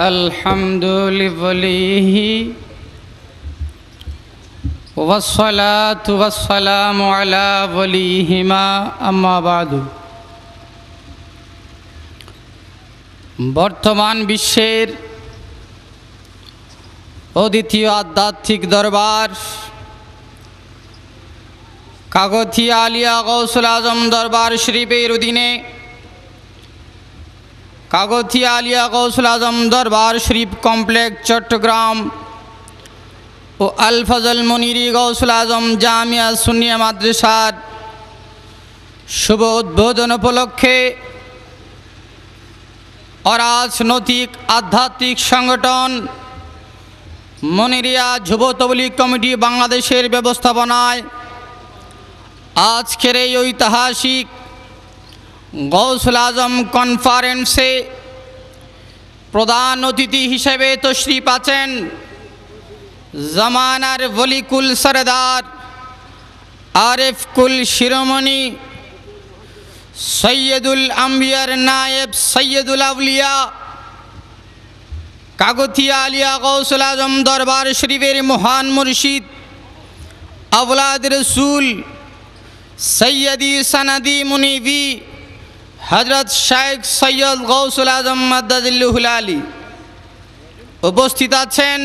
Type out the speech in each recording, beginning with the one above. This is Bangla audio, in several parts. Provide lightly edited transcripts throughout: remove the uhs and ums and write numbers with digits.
আলহামদুলিল্লাহি ওয়াসসালাতু ওয়াসসালামু আলা ওয়ালিহিমা আম্মা বাদু। বর্তমান বিশ্বের অদ্বিতীয় আধ্যাত্মিক দরবার কাগথিয়া আলিয়া গৌসুল আজম দরবার শরীফের অধীনে কাগথিয়া আলিয়া গৌসুল আজম দরবার শরীফ কমপ্লেক্স চট্টগ্রাম ও আল ফজল মনিরি গৌসুল আজম জামিয়া সুন্নিয়া মাদ্রাসার শুভ উদ্বোধন উপলক্ষে অরাজনৈতিক আধ্যাত্মিক সংগঠন মনিরিয়া যুব তবলিগ কমিটি বাংলাদেশের ব্যবস্থাপনায় আজকের এই ঐতিহাসিক গৌসুল আজম কনফারেন্সে প্রধান অতিথি হিসেবে তশরিফ আছেন জামানার ওলিকুল সরদার আরেফ কুল শিরোমণি সৈয়দুল আম্বিয়ার নায়েব সৈয়দুল আউলিয়া কাগথিয়া আলিয়া গৌসুল আজম দরবার শরীফের মহান মুর্শিদ আওলাদ রসুল সৈয়দি সনদি মুনিবি হযরত শেখ সৈয়দ গৌসুল আজম মাদ্দাজিল্লুহুল আলী। উপস্থিত আছেন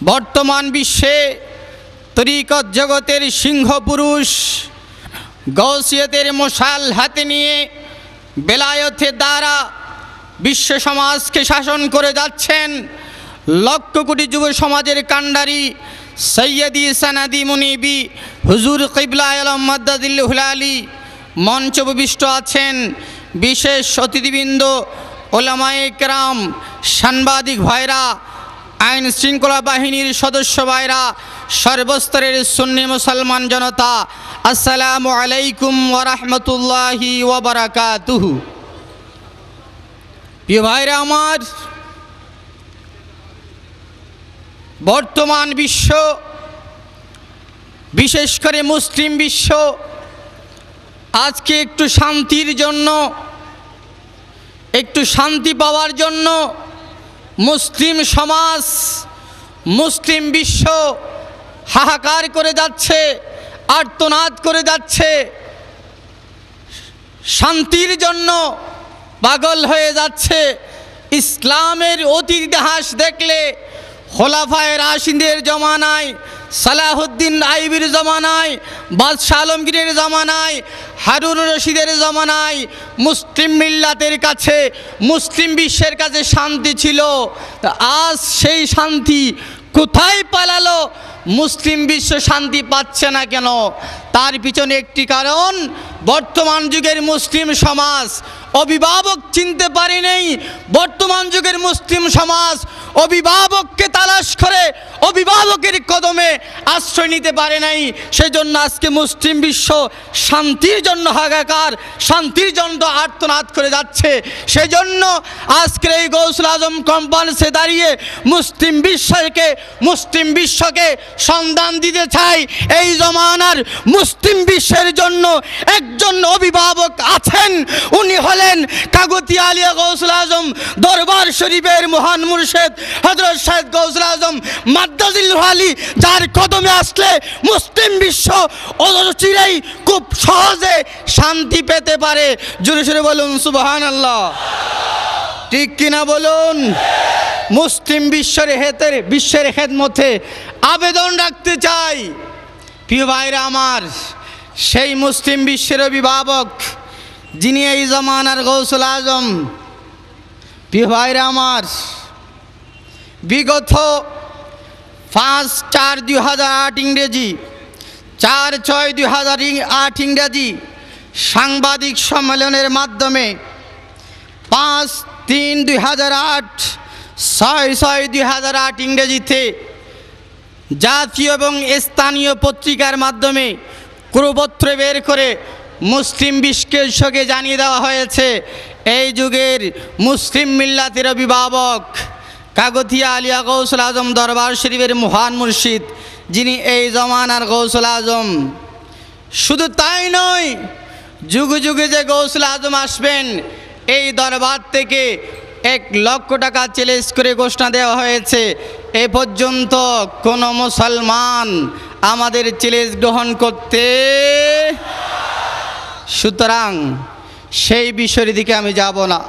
বর্তমান বিশ্বে তরিকত জগতের সিংহ পুরুষ, গৌসিয়তের মশাল হাতে নিয়ে বেলায়েতের দ্বারা বিশ্ব সমাজকে শাসন করে যাচ্ছেন লক্ষ কোটি যুব সমাজের কাণ্ডারি সৈয়দি সনদি মুনিবি হুজুর কিবলা আলম মাদ্দাজিল্লুহুল আলী। মঞ্চ উপবিষ্ট আছেন বিশেষ অতিথিবৃন্দ, ওলামায়ে কেরাম, সাংবাদিক ভাইরা, আইন শৃঙ্খলা বাহিনীর সদস্য ভাইরা, সর্বস্তরের সুন্নি মুসলমান জনতা, আসসালামু আলাইকুম ওয়া রাহমাতুল্লাহি ওয়া বারাকাতুহু। প্রিয় ভাইরা আমার, বর্তমান বিশ্ব, বিশেষ করে মুসলিম বিশ্ব আজকে একটু শান্তির জন্য, একটু শান্তি পাওয়ার জন্য মুসলিম সমাজ, মুসলিম বিশ্ব হাহাকার করে যাচ্ছে, আর্তনাদ করে যাচ্ছে, শান্তির জন্য পাগল হয়ে যাচ্ছে। ইসলামের অতীত ইতিহাস দেখলে খোলাফায়ে রাশিদের জমানায়, সালাহুদ্দিন আইবির জমানায়, বাদশাহ আলমগীরের জমানায়, হারুন রশিদের জমানায় মুসলিম মিল্লাতের কাছে, মুসলিম বিশ্বের কাছে শান্তি ছিল। আজ সেই শান্তি কোথায় পালালো? মুসলিম বিশ্ব শান্তি পাচ্ছে না কেন? তার পিছনে একটি কারণ, বর্তমান যুগের মুসলিম সমাজ অভিভাবক চিনতে পারে নেই। বর্তমান যুগের মুসলিম সমাজ অভিভাবককে তালাশ করে অভিভাবকের কদমে আশ্রয় নিতে পারে নাই। সেজন্য আজকে মুসলিম বিশ্ব শান্তির জন্য হাহাকার, শান্তির জন্য আর্তনাদ করে যাচ্ছে। সেজন্য আজকের এই গৌসুল আজম কনফারেন্সে দাঁড়িয়ে মুসলিম বিশ্বকে সন্ধান দিতে চাই, এই জমানার মুসলিম বিশ্বের জন্য একজন অভিভাবক আছেন। উনি হলেন কাগথিয়া আলিয়া গৌসুল আজম দরবার শরীফের মহান মুর্শিদ হযরত শেখ গৌসুল আজম মাদ্দাজিল্লুহুল আলী, যার কদমে আসলে মুসলিম বিশ্ব অচিরেই খুব সহজে শান্তি পেতে পারে। জোরে সোরে বলুন সুবহানাল্লাহ। ঠিক কিনা বলুন? মুসলিম বিশ্বের খেদমতে আবেদন রাখতে চাই। প্রিয় ভাইরা আমার, সেই মুসলিম বিশ্বের অভিভাবক যিনি এই জমানার গৌসুল আজম। প্রিয় ভাইরা আমার, বিগত 5/4/2008 ইংরেজি, 4/6/2008 ইংরেজি সাংবাদিক সম্মেলনের মাধ্যমে 5/3/2008, 6/6/2008 ইংরেজিতে জাতীয় এবং স্থানীয় পত্রিকার মাধ্যমে কুরুপত্র বের করে মুসলিম বিশ্বকে জানিয়ে দেওয়া হয়েছে, এই যুগের মুসলিম মিল্লাতের অভিভাবক কাগথিয়া আলিয়া গৌসুল আজম দরবার শরীফের মহান মুর্শিদ, যিনি এই জমানার গৌসুল আজম। শুধু তাই নয়, যুগে যুগে যে গৌসুল আজম আসবেন, এই দরবার থেকে 1,00,000 টাকা চ্যালেঞ্জ করে ঘোষণা দেওয়া হয়েছে। এ পর্যন্ত কোনো মুসলমান আমাদের চ্যালেঞ্জ গ্রহণ করতে, সুতরাং সেই বিষয়ের দিকে আমি যাব না।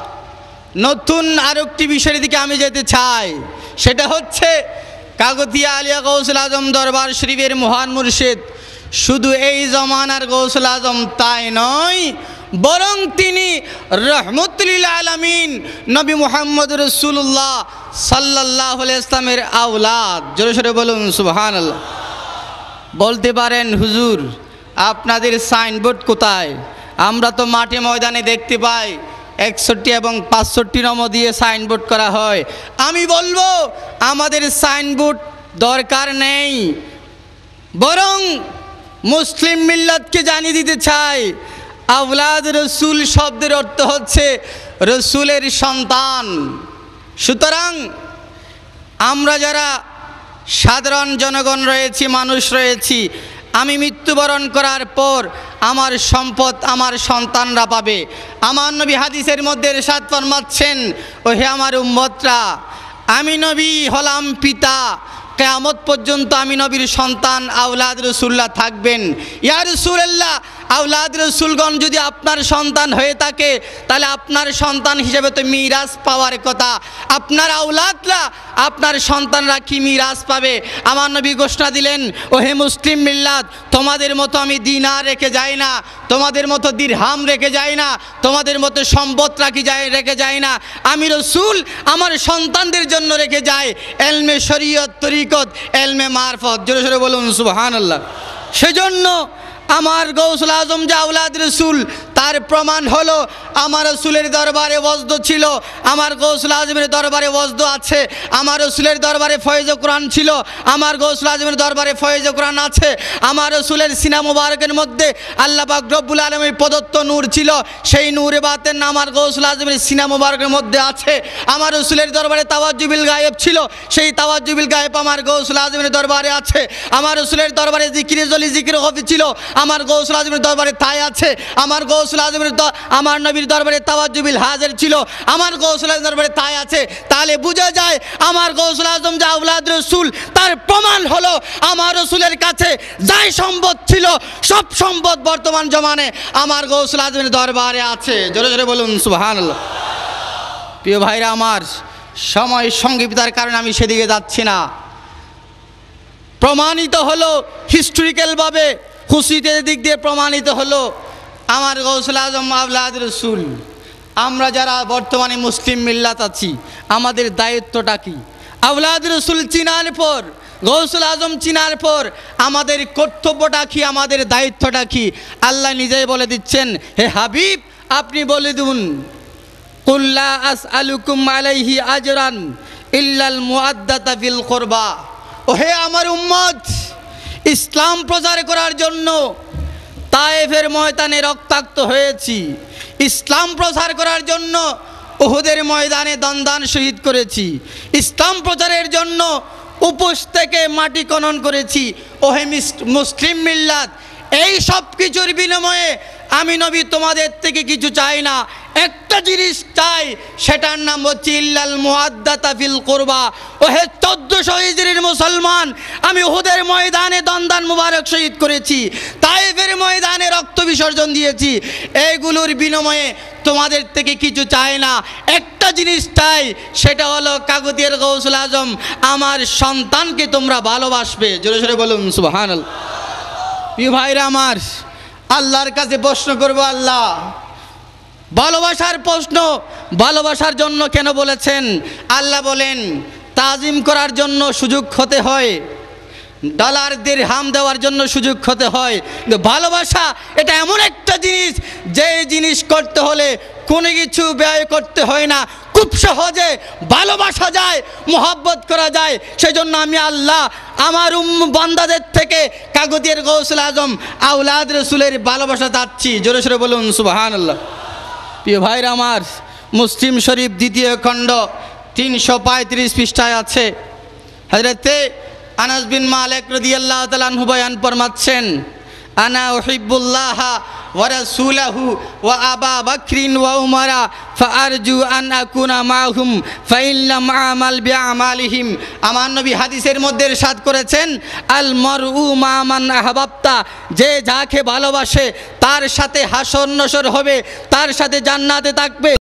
নতুন আরেকটি বিষয়ের দিকে আমি যেতে চাই, সেটা হচ্ছে কাগতিয়া আলিয়া গৌসুল আজম দরবার শরীফের মহান মুর্শিদ শুধু এই জমানার গৌসুল আজম তাই নয়, বরং তিনি রহমতুল আলামিন নবী মুহাম্মদ রাসূলুল্লাহ সাল্লাল্লাহু আলাইহি ইসলামের আওলাদ। জোরে সোরে বলুন সুবহানাল্লাহ। বলতে পারেন হুজুর আপনাদের সাইনবোর্ড কোথায়? আমরা তো মাঠে ময়দানে দেখতে পাই 61 এবং 65 নম্বর দিয়ে সাইনবোর্ড করা হয়। আমি বলবো আমাদের সাইনবোর্ড দরকার নেই, বরং মুসলিম মিল্লাতকে জানিয়ে দিতে চাই আওলাদ রসুল শব্দের অর্থ হচ্ছে রসুলের সন্তান। সুতরাং আমরা যারা সাধারণ জনগণ রয়েছি, মানুষ রয়েছি, আমি মৃত্যুবরণ করার পর আমার সম্পদ আমার সন্তানরা পাবে। আমার নবী হাদিসের মধ্যে ইরশাদ ফরমাচ্ছেন, ও হে আমার উম্মতরা, আমি নবী হলাম পিতা, কিয়ামত পর্যন্ত আমি নবীর সন্তান আওলাদ রাসূলুল্লাহ থাকবেন। ইয়া রাসূলুল্লাহ, আওলাদ রাসূলগণ যদি আপনার সন্তান হয়ে থাকে তাহলে আপনার সন্তান হিসেবে তো মিরাজ পাওয়ার কথা। আপনার আওলাদরা, আপনার সন্তানরা কি মিরাজ পাবে? আমার নবী ঘোষণা দিলেন, ও হে মুসলিম মিল্লাত, তোমাদের মতো আমি দিনার রেখে যাই না, তোমাদের মতো দিরহাম রেখে যাই না, তোমাদের মতো সম্পদ রেখে যাই না। আমি রসুল আমার সন্তানদের জন্য রেখে যাই এলমে শরীয়ত, তরিকত, এলমে মারফত। জোরে সোরে বলুন সুবহানাল্লাহ। সেজন্য আমার গৌসুল আজম যে আওলাদ রসুল, তার প্রমাণ হলো আমার রসুলের দরবারে ওয়াজদ ছিল, আমার গৌসুল আজমের দরবারে ওয়াজদ আছে, আমার রসুলের দরবারে ফয়েজ কোরআন ছিল, আমার গৌসুল আজমের দরবারে ফয়েজ কোরআন আছে, আমার রসুলের সিনা মুবারকের মধ্যে আল্লাহ পাক রব্বুল আলামিন প্রদত্ত নূর ছিল, সেই নূরে বাতেন আমার গৌসুল আজমের সিনা মুবারকের মধ্যে আছে। আমার রসুলের দরবারে তাওয়াজ্জুবিল গায়েব ছিল, সেই তাওয়াজ্জুবিল গায়েব আমার গৌসুল আজমের দরবারে আছে। আমার রসুলের দরবারে জিকিরে জলি জিকির খফি ছিল, আমার গৌসুল আজমের দরবারে তাই আছে। আমার গৌসুল আজমের আমার নবীর দরবারে তাওয়াজ্জুবিল হাজির ছিল, আমার গৌসুল আজমের দরবারে তাই আছে। তাহলে বোঝা যায় আমার গৌসুল আজম যে আওলাদ রসুল, তার প্রমাণ হলো আমার রসুলের কাছে যাই সম্পদ ছিল সব সম্পদ বর্তমান জমানে আমার গৌসুল আজমের দরবারে আছে। জোরে জোরে বলুন সুবহানাল্লাহ। প্রিয় ভাইরা আমার, সময় সংক্ষিপ্তার কারণে আমি সেদিকে যাচ্ছি না। প্রমাণিত হলো হিস্টোরিক্যালভাবে, খুশিদের দিক দিয়ে প্রমাণিত হলো আমার গৌসুল আজম আওলাদ রসুল। আমরা যারা বর্তমানে মুসলিম মিল্লাত আছি, আমাদের দায়িত্বটা কি? আওলাদ রসুল চিনার পর, গৌসুল আজম চিনার পর আমাদের কর্তব্যটা কি, আমাদের দায়িত্বটা কি? আল্লাহ নিজেই বলে দিচ্ছেন, হে হাবিব আপনি বলে দিন, কুল লা আসআলুকুম আলাইহি আজরান ইল্লাল মুআদ্দাতা ফিল কুরবা। ও হে আমার উম্মত, ইসলাম প্রচার করার জন্য তায়েফের ময়দানে রক্তাক্ত হয়েছি, ইসলাম প্রচার করার জন্য উহুদের ময়দানে দন্দান শহীদ করেছি, ইসলাম প্রচারের জন্য উপোস থেকে মাটি খনন করেছি। ওহে মুসলিম মিল্লাত, এই সব কিছুর বিনিময়ে আমি নবী তোমাদের থেকে কিছু চাই না, একটা জিনিস চাই, সেটার নাম হচ্ছে ইল্লাল মুআদ্দাতা ফিল কুরবা। ওহে 1400 হিজরির মুসলমান, আমি উহুদের ময়দানে দন্দান মুবারক শহীদ করেছি, তায়েফের ময়দানে রক্ত বিসর্জন দিয়েছি, এইগুলোর বিনিময়ে তোমাদের থেকে কিছু চাই না, একটা জিনিস চাই, সেটা হলো কাগতিয়ার গৌসুল আজম আমার সন্তানকে তোমরা ভালোবাসবে। জোরে জোরে বলুন সুবহানাল্লাহ। প্রিয় ভাইরা আমার, আল্লাহর কাছে প্রশ্ন করব, আল্লাহ ভালোবাসার প্রশ্ন, ভালোবাসার জন্য কেন বলেছেন? আল্লাহ বলেন তাজিম করার জন্য সুযোগ হতে হয়, ডলার দিরহাম দেওয়ার জন্য সুযোগ হতে হয়। ভালোবাসা এটা এমন একটা জিনিস, যে জিনিস করতে হলে কোনো কিছু ব্যয় করতে হয় না, খুব সহজে ভালোবাসা যায়, মোহাব্বত করা যায়। সেজন্য আমি আল্লাহ আমার বান্দাদের থেকে কাগতিয়ার গৌসুল আজম আওলাদ রসুলের ভালোবাসা চাচ্ছি। জোরে সোরে বলুন সুবহানাল্লাহ। প্রিয় ভাইরা আমার, মুসলিম শরীফ 2য় খণ্ড 335 পৃষ্ঠায় আছে, হযরতে আনাস বিন মালিক রাদিয়াল্লাহু তাআলা আনহু বয়ান ফরমাচ্ছেন, আনা উহিব্বুল্লাহ ওয়া রাসূলাহু ওয়া আবা বকরিন ওয়া উমারা ফাআরজু আন আকুনা মাহুম ফাইন লাম আমাল বিআমালিহিম। আমার নবী হাদিসের মধ্যে ইরশাদ করেছেন, আল মারউ মা মান আহবাবতা, যে যাকে ভালোবাসে তার সাথে হাসর নসর হবে, তার সাথে জান্নাতে থাকবে।